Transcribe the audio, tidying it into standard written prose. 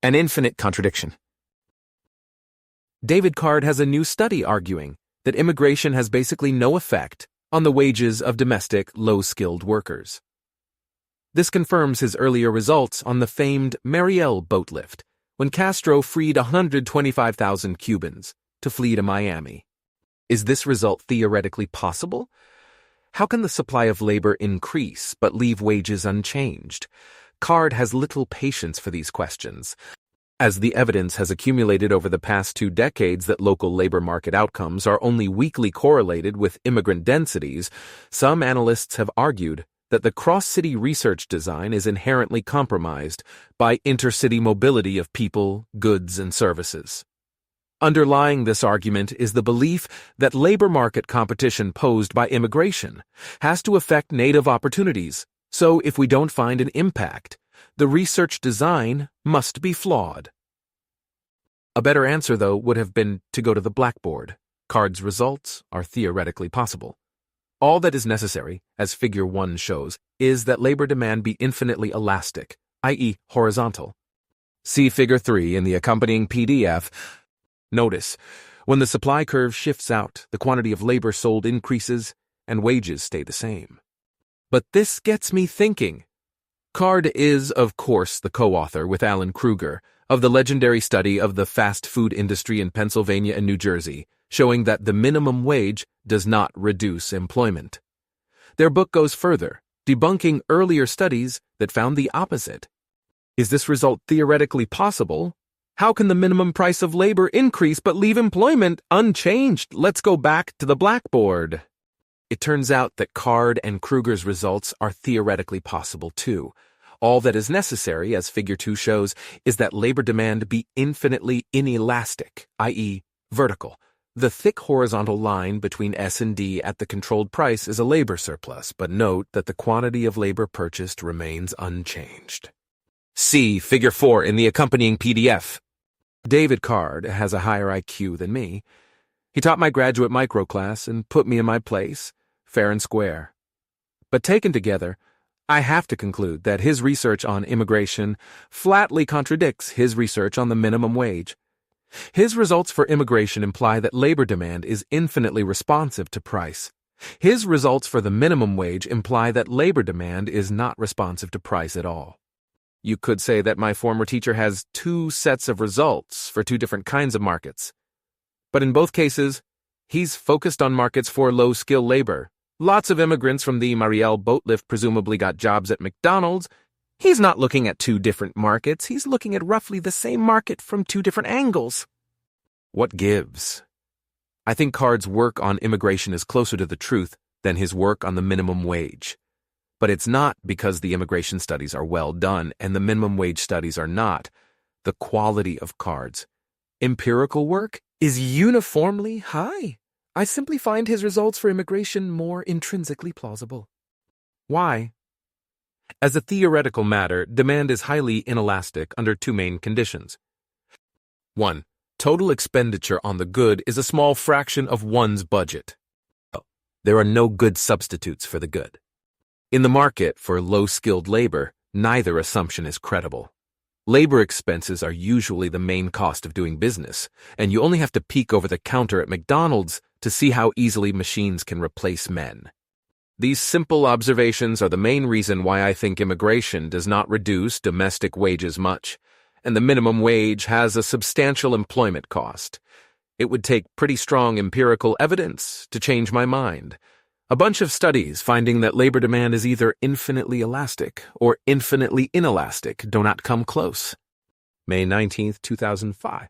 An Infinite Contradiction. David Card has a new study arguing that immigration has basically no effect on the wages of domestic, low-skilled workers. This confirms his earlier results on the famed Mariel boat lift, when Castro freed 125,000 Cubans to flee to Miami. Is this result theoretically possible? How can the supply of labor increase but leave wages unchanged? Card has little patience for these questions, as the evidence has accumulated over the past 2 decades that local labor market outcomes are only weakly correlated with immigrant densities. Some analysts have argued that the cross-city research design is inherently compromised by intercity mobility of people, goods, and services. Underlying this argument is the belief that labor market competition posed by immigration has to affect native opportunities, so if we don't find an impact, the research design must be flawed. A better answer, though, would have been to go to the blackboard. Card's results are theoretically possible. All that is necessary, as Figure 1 shows, is that labor demand be infinitely elastic, i.e. horizontal. See Figure 3 in the accompanying PDF. Notice, when the supply curve shifts out, the quantity of labor sold increases and wages stay the same. But this gets me thinking. Card is, of course, the co-author with Alan Kruger of the legendary study of the fast food industry in Pennsylvania and New Jersey, showing that the minimum wage does not reduce employment. Their book goes further, debunking earlier studies that found the opposite. Is this result theoretically possible? How can the minimum price of labor increase but leave employment unchanged? Let's go back to the blackboard. It turns out that Card and Kruger's results are theoretically possible too. All that is necessary, as Figure 2 shows, is that labor demand be infinitely inelastic, i.e. vertical. The thick horizontal line between S and D at the controlled price is a labor surplus, but note that the quantity of labor purchased remains unchanged. See Figure 4 in the accompanying PDF. David Card has a higher IQ than me. He taught my graduate micro class and put me in my place, fair and square. But taken together, I have to conclude that his research on immigration flatly contradicts his research on the minimum wage. His results for immigration imply that labor demand is infinitely responsive to price. His results for the minimum wage imply that labor demand is not responsive to price at all. You could say that my former teacher has 2 sets of results for 2 different kinds of markets. But in both cases, he's focused on markets for low-skill labor. Lots of immigrants from the Mariel boat lift presumably got jobs at McDonald's. He's not looking at 2 different markets. He's looking at roughly the same market from 2 different angles. What gives? I think Card's work on immigration is closer to the truth than his work on the minimum wage. But it's not because the immigration studies are well done and the minimum wage studies are not. The quality of Card's empirical work is uniformly high. I simply find his results for immigration more intrinsically plausible. Why? As a theoretical matter, demand is highly inelastic under 2 main conditions. 1. Total expenditure on the good is a small fraction of one's budget. There are no good substitutes for the good. In the market for low-skilled labor, neither assumption is credible. Labor expenses are usually the main cost of doing business, and you only have to peek over the counter at McDonald's to see how easily machines can replace men. These simple observations are the main reason why I think immigration does not reduce domestic wages much, and the minimum wage has a substantial employment cost. It would take pretty strong empirical evidence to change my mind. A bunch of studies finding that labor demand is either infinitely elastic or infinitely inelastic do not come close. May 19, 2005.